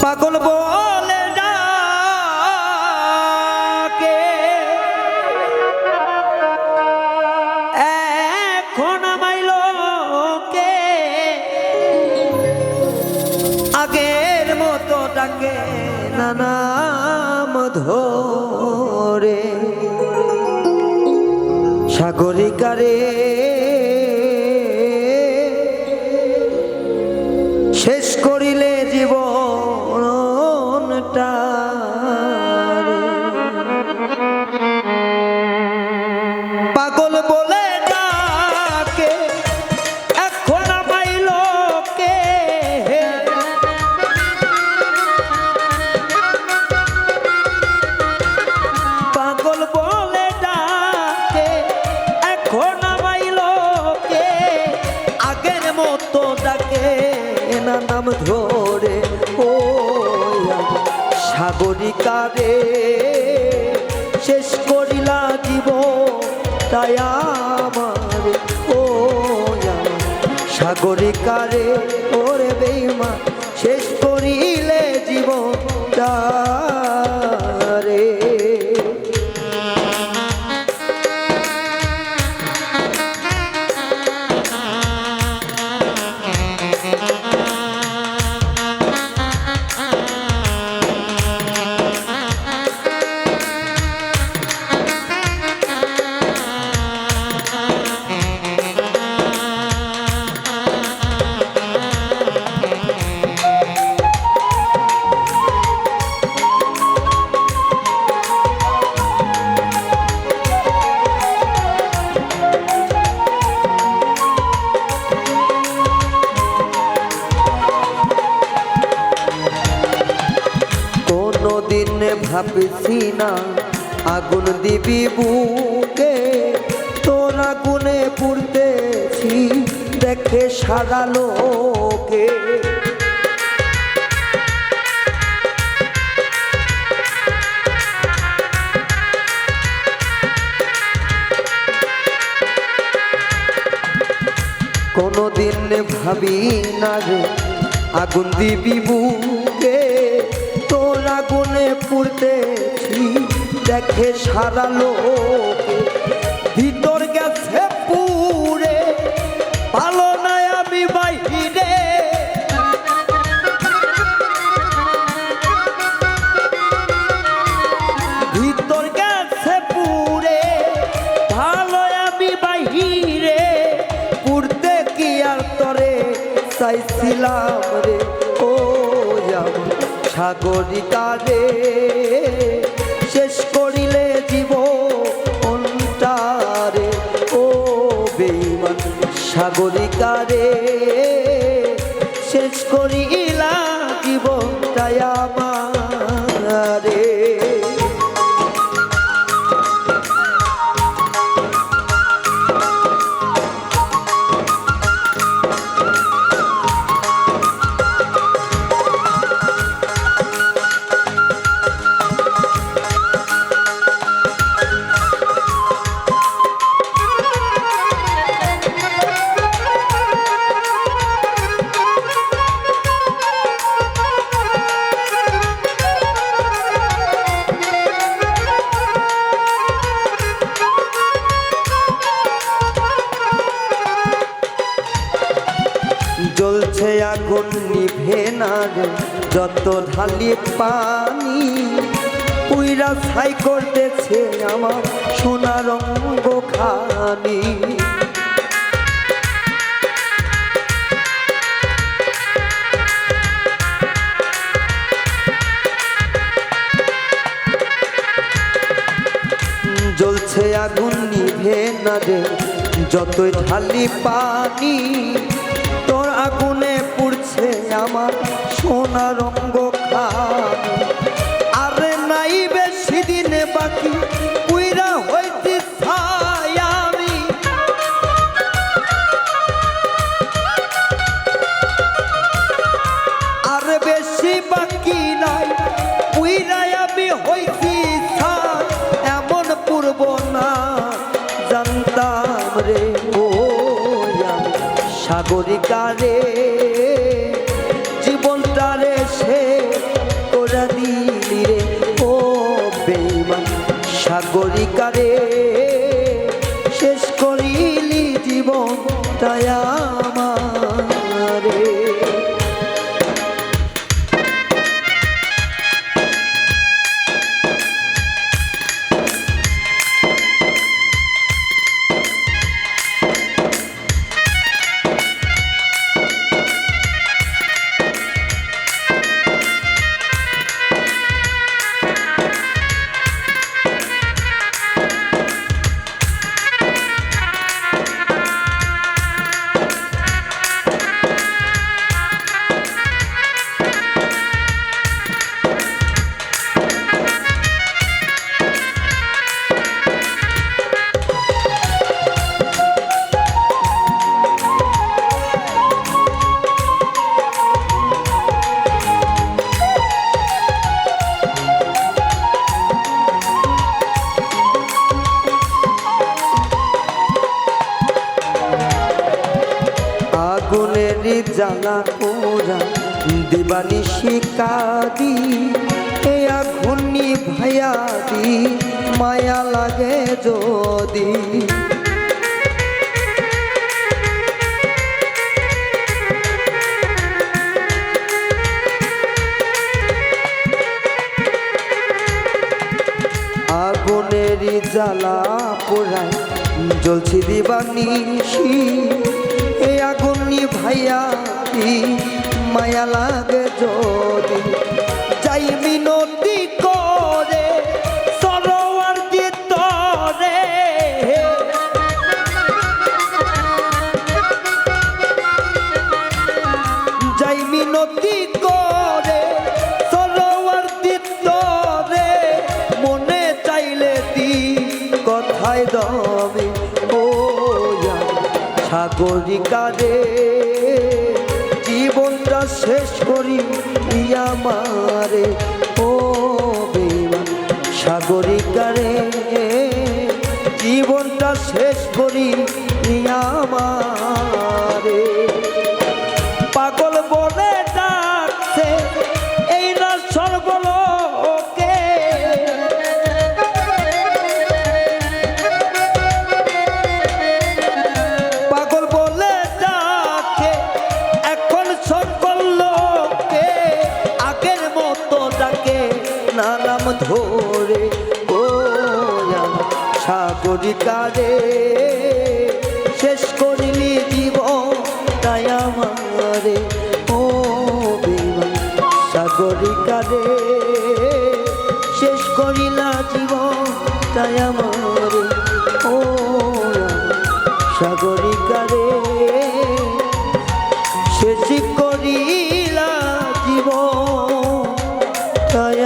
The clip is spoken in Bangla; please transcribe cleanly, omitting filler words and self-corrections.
পাগল বলে ডাকে এখন আমাইল কে আগের মতো ডাকে না নাম ধরে সাগরিকারে শেষ করিলে জীবনটা পাগল বলে ডাকে এখন আমাইল কে পাগল বলে ডাকে এখন আমাইল কে আগের মতো ডাকে না নাম ধরে ও সাগরিকারে শেষ করিলা জীব তাই আমার ও সাগরিকারে ওরে বেইমা শেষ করিলে জীবনটা রে দিন ভাবছি না আগুন দিবি বুকে তোর আগুনে পুড়তেছি দেখে সারা লোকে কোনদিন ভাবি না রে আগুন দিবি বুকে তোর আগুনে পুড়তেছি দেখে সারা লোকে ভিতর গেছে পুরে ভালো নাই আমি বাইরে ভিতর গেছে পুরে ভালো আমি বাইরে পুড়তে কি আর তরে চাইছিলাম রে ও সাগরিকারে শেষ করিলে জীবনটারে ও বেঈমান সাগরিকারে শেষ করিলা জীবনটাই আমারে জ্বলছে আগুন নিভে না রে যত ঢালি পানি পুইরা ছাই করতেছে আমার সোনা রঙ্গ খানি জ্বলছে আগুন নিভে না রে যতই ঢালি পানি তোর আগুনে পুড়ছে আমার সোনা রঙ্গ খানি আরে নাই বেশি দিনে বাকি পুইরা হইতে ছাই আমি আরে বেশি বাকি নাই পুইরা আমি হইতে ছাই এমন পূর্ব না জানতাম রে ও সাগরিকারে জীবনটারে সে সাগরিকারে শেষ করিলি জীবন আমারে। আগুনের জ্বালা পোড়া দিবানিশি কাঁদি, এ আগুন নিভাইয়া দি মায়া লাগে যদি। আগুনের জ্বালা পোড়ায় জ্বলছি দিবানিশি, এ আগুন নিভাইয়া দি মায়া লাগে যদি। যাই মিনতি করে সরোয়ার ভিতরে, যাই মিনতি করে সরোয়ার ভিতরে, মনে চাইলে দি কথায় দমে ও সাগরিকারে জীবনটা শেষ করি আমারে। ও বেঈমান সাগরিকারে জীবনটা শেষ করি আমারে। পাগল বলে ডাকছে এই না সর্বলোকে, পাগল বলে ডাকে এখন সকল লোকে, আগের মতো ডাকে না নাম ধরে। ও সাগরিকারে শেষ করিলি জীবন তাই আমারে। ও বেঈমান সাগরিকারে শেষ করিলা জীবন তাই আমারে। ও সাগরিকারে শেষ করিলা জীবন তাই